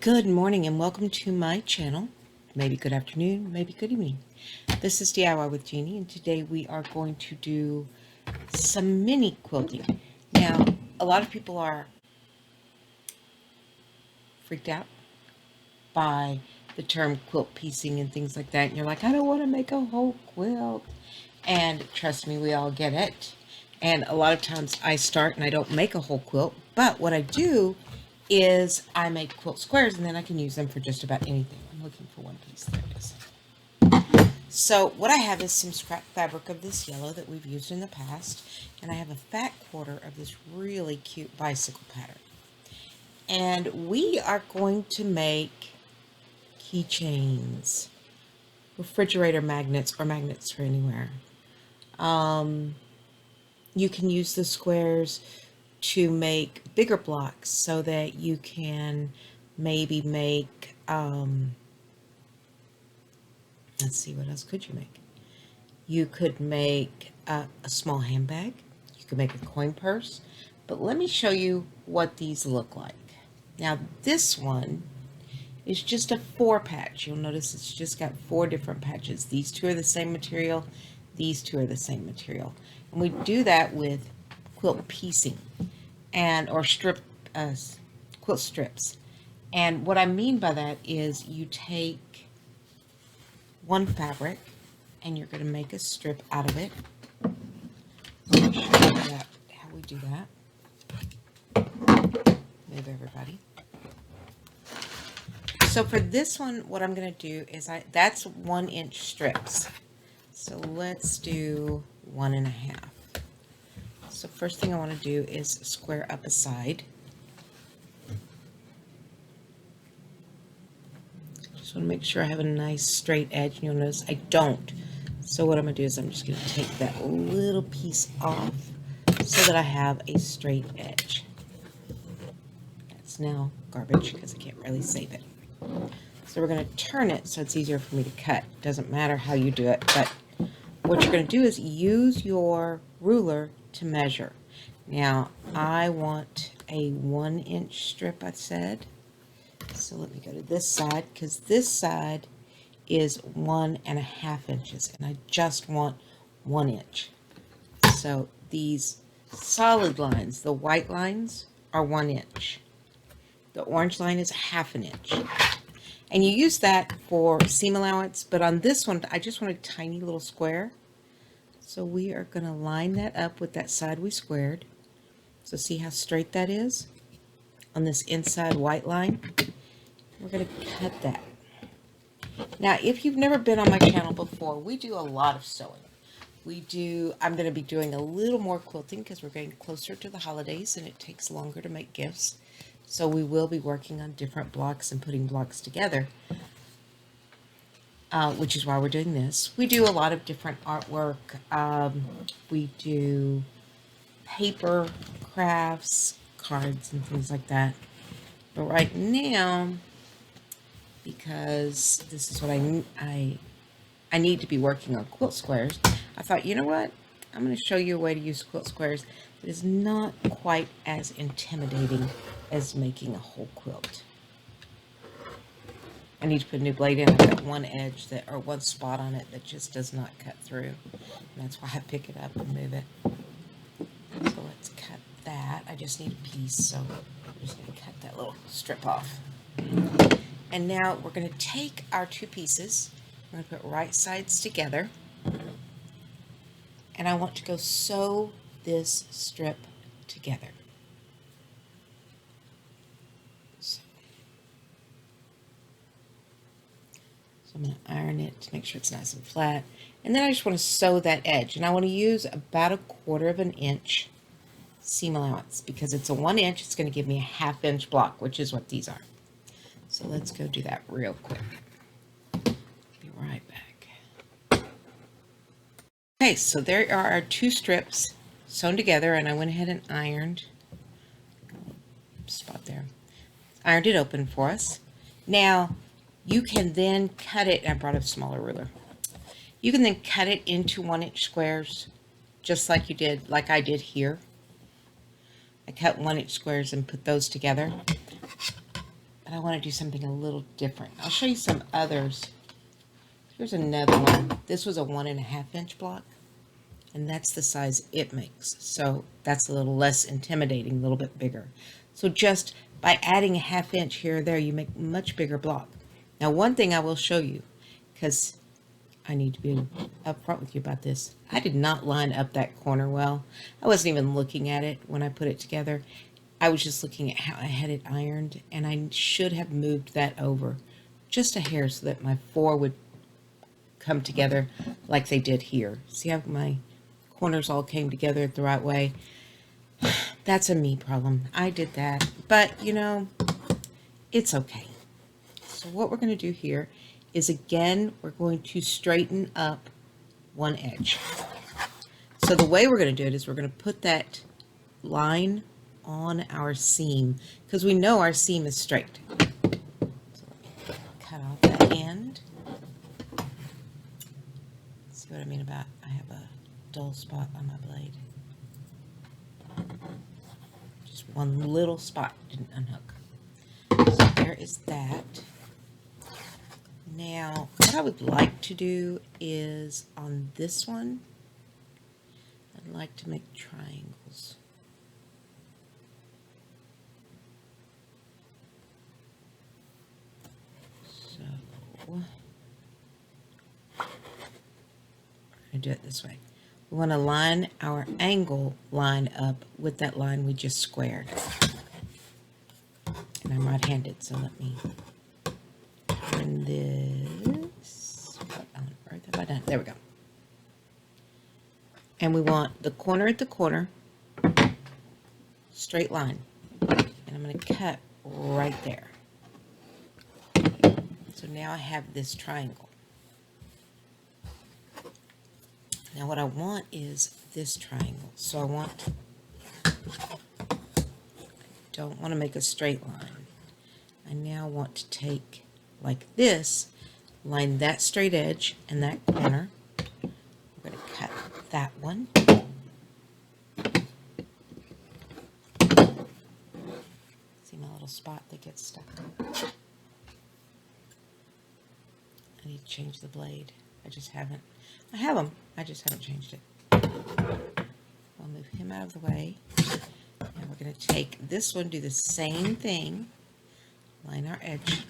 Good morning and welcome to my channel. Maybe good afternoon, maybe good evening. This is DIY with Jeannie, and today we are going to do some mini quilting. Now, a lot of people are freaked out by the term quilt piecing and things like that. And you're like, I don't want to make a whole quilt. And trust me, we all get it. And a lot of times I start and I don't make a whole quilt, but what I do is I make quilt squares and then I can use them for just about anything. I'm looking for one piece. There it is. So what I have is some scrap fabric of this yellow that we've used in the past, and I have a fat quarter of this really cute bicycle pattern. And we are going to make keychains, refrigerator magnets, or magnets for anywhere. You can use the squares to make bigger blocks so that you can maybe make, let's see, what else could you make? You could make a small handbag. You could make a coin purse. But let me show you what these look like. Now this one is just a 4-patch. You'll notice it's just got 4 different patches. These 2 are the same material. These 2 are the same material. And we do that with quilt piecing or quilt strips. And what I mean by that is you take one fabric and you're going to make a strip out of it. I'll show you how we do that. Move everybody. So for this one, what I'm going to do is that's 1-inch strips. So let's do 1.5. So first thing I want to do is square up a side. Just want to make sure I have a nice straight edge, and you'll notice I don't. So what I'm going to do is I'm just going to take that little piece off so that I have a straight edge. That's now garbage because I can't really save it. So we're going to turn it so it's easier for me to cut. Doesn't matter how you do it, but what you're going to do is use your ruler to measure. Now I want a 1-inch strip, I said. So let me go to this side, because this side is 1.5 inches and I just want 1 inch. So these solid lines, the white lines, are 1 inch. The orange line is 1/2 inch. And you use that for seam allowance, but on this one, I just want a tiny little square. So we are going to line that up with that side we squared. So see how straight that is on this inside white line? We're going to cut that. Now, if you've never been on my channel before, we do a lot of sewing. I'm going to be doing a little more quilting because we're getting closer to the holidays and it takes longer to make gifts. So we will be working on different blocks and putting blocks together, which is why we're doing this. We do a lot of different artwork. We do paper crafts, cards, and things like that. But right now, because this is what I need to be working on quilt squares, I thought, you know what? I'm going to show you a way to use quilt squares that is not quite as intimidating as making a whole quilt. I need to put a new blade in. I've got one edge or one spot on it that just does not cut through. And that's why I pick it up and move it. So let's cut that. I just need a piece, so I'm just going to cut that little strip off. And now we're going to take our 2 pieces. I'm going to put right sides together. And I want to go sew this strip together. So I'm going to iron it to make sure it's nice and flat. And then I just want to sew that edge. And I want to use about 1/4 inch seam allowance. Because it's a 1 inch, it's going to give me a 1/2 inch block, which is what these are. So let's go do that real quick. Be right back. Okay, so there are our 2 strips sewn together, and I went ahead and ironed. Spot there. Ironed it open for us. Now, you can then cut it. I brought a smaller ruler. You can then cut it into 1-inch squares, just like I did here. I cut 1-inch squares and put those together. but I want to do something a little different. I'll show you some others. Here's another one. This was a 1.5-inch block, and that's the size it makes. So that's a little less intimidating, a little bit bigger. So just by adding a 1/2 inch here or there, you make a much bigger block. Now, one thing I will show you, because I need to be upfront with you about this. I did not line up that corner well. I wasn't even looking at it when I put it together. I was just looking at how I had it ironed, and I should have moved that over just a hair so that my 4 would come together like they did here. See how my corners all came together the right way? That's a me problem. I did that, but you know, it's okay. So what we're going to do here is, again, we're going to straighten up one edge. So the way we're going to do it is we're going to put that line on our seam because we know our seam is straight. So let me cut off that end. See what I mean about I have a dull spot on my blade. Just one little spot didn't unhook. So there is that. Now, what I would like to do is on this one, I'd like to make triangles. So, we're going to do it this way. We want to line our angle line up with that line we just squared. And I'm right-handed, so let me turn this. What on earth have I done? There we go. And we want the corner at the corner, straight line. And I'm going to cut right there. So now I have this triangle. Now what I want is this triangle. So I don't want to make a straight line. I now want to take, like this, line that straight edge and that corner. We're going to cut that one. See my little spot that gets stuck? I need to change the blade. I just haven't. I have them. I just haven't changed it. I'll move him out of the way. And we're going to take this one, do the same thing. Line our edge.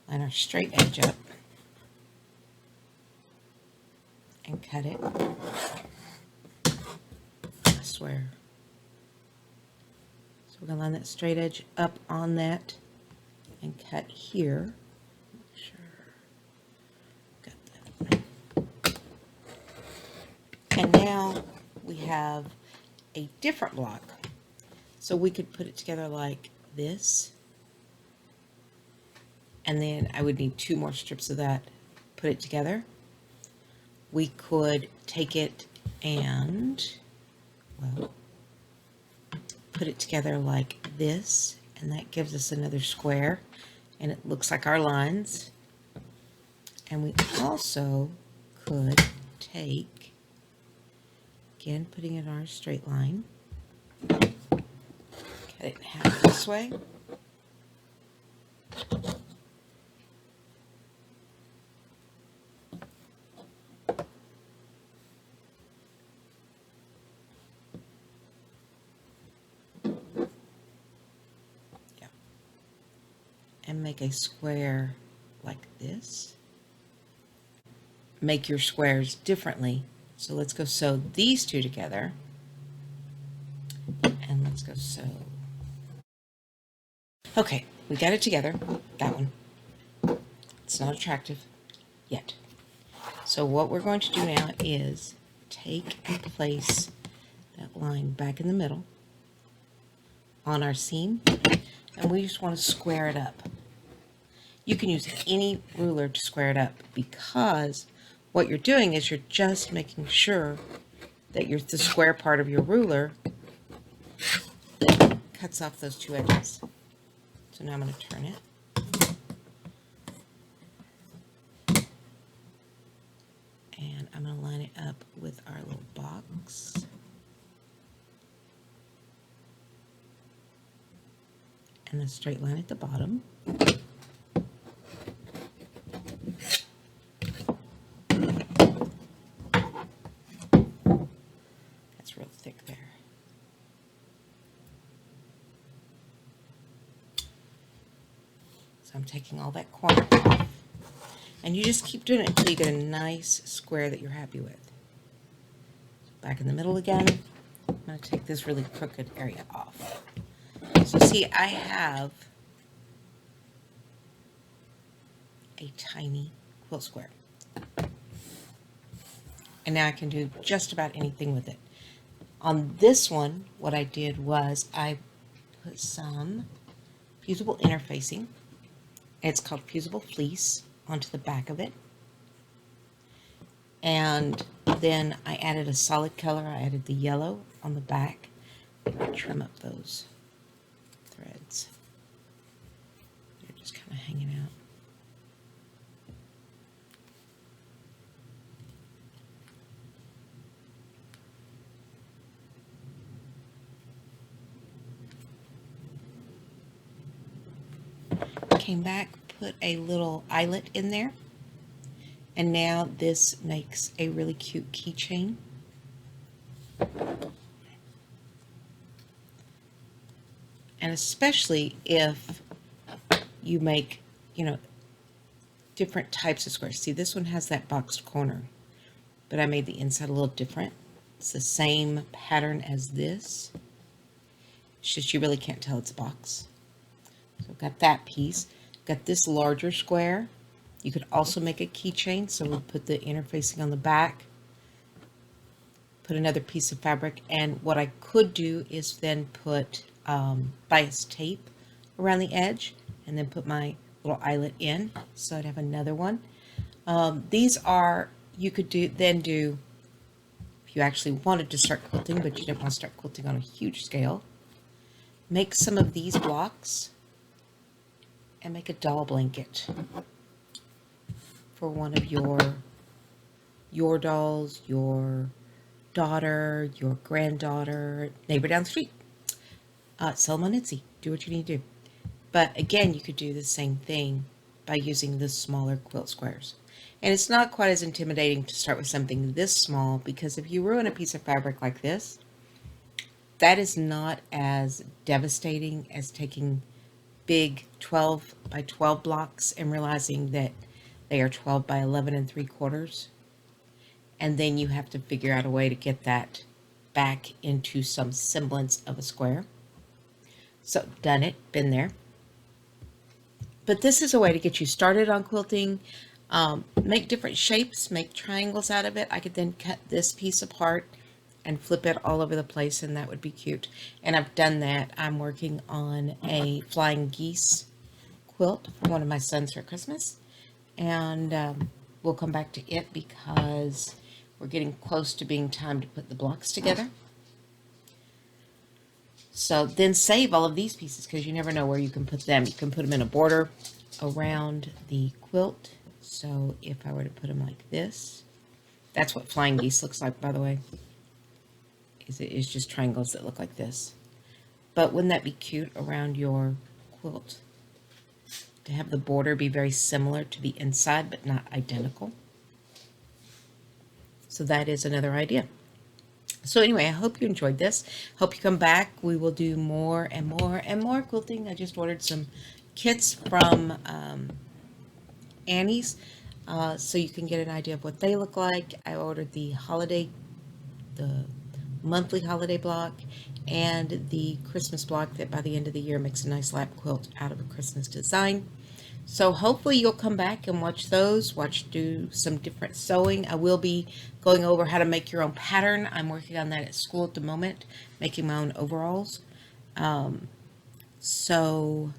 Line our straight edge up. And cut it. I swear. So we're going to line that straight edge up on that and cut here. And now we have a different block. So we could put it together like this. And then I would need 2 more strips of that, put it together. We could take it and, well, put it together like this. And that gives us another square. And it looks like our lines. And we also could take, again, putting it on our straight line, cut it in half this way, yeah, and make a square like this. Make your squares differently. So let's go sew these 2 together. And let's go sew. Okay, we got it together. That one. It's not attractive yet. So what we're going to do now is take and place that line back in the middle on our seam. And we just want to square it up. You can use any ruler to square it up because what you're doing is you're just making sure that the square part of your ruler cuts off those 2 edges. So now I'm going to turn it. And I'm going to line it up with our little box. and a straight line at the bottom. That's real thick there. So I'm taking all that corner off. And you just keep doing it until you get a nice square that you're happy with. Back in the middle again. I'm going to take this really crooked area off. So see, I have a tiny quilt square. And now I can do just about anything with it. On this one, what I did was I put some fusible interfacing. It's called fusible fleece onto the back of it. And then I added a solid color. I added the yellow on the back. Trim up those threads. They're just kind of hanging out. Came back, put a little eyelet in there, and now this makes a really cute keychain. And especially if you make, different types of squares. See, this one has that boxed corner, but I made the inside a little different. It's the same pattern as this. It's just you really can't tell it's a box. So I've got that piece. Got this larger square. You could also make a keychain, so we'll put the interfacing on the back. Put another piece of fabric, and what I could do is then put bias tape around the edge, and then put my little eyelet in, so I'd have another one. These are, you could do if you actually wanted to start quilting, but you don't want to start quilting on a huge scale. Make some of these blocks and make a doll blanket for one of your dolls, your daughter, your granddaughter, neighbor down the street. Sell them on Etsy. Do what you need to do. But again, you could do the same thing by using the smaller quilt squares. And it's not quite as intimidating to start with something this small, because if you ruin a piece of fabric like this, that is not as devastating as taking big 12 by 12 blocks and realizing that they are 12 by 11 3/4. And then you have to figure out a way to get that back into some semblance of a square. So done it, been there. But this is a way to get you started on quilting. Make different shapes, make triangles out of it. I could then cut this piece apart and flip it all over the place, and that would be cute. And I've done that. I'm working on a flying geese quilt for one of my sons for Christmas. And we'll come back to it because we're getting close to being time to put the blocks together. So then save all of these pieces, because you never know where you can put them. You can put them in a border around the quilt. So if I were to put them like this, that's what flying geese looks like, by the way. It is just triangles that look like this. But wouldn't that be cute around your quilt? To have the border be very similar to the inside, but not identical. So that is another idea. So anyway, I hope you enjoyed this. Hope you come back. We will do more and more and more quilting. I just ordered some kits from Annie's, so you can get an idea of what they look like. I ordered the monthly holiday block and the Christmas block that by the end of the year makes a nice lap quilt out of a Christmas design. So hopefully you'll come back and watch those, do some different sewing. I will be going over how to make your own pattern. I'm working on that at school at the moment, making my own overalls. So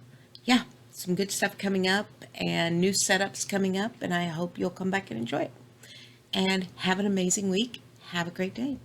yeah, some good stuff coming up and new setups coming up, and I hope you'll come back and enjoy it. And have an amazing week. Have a great day.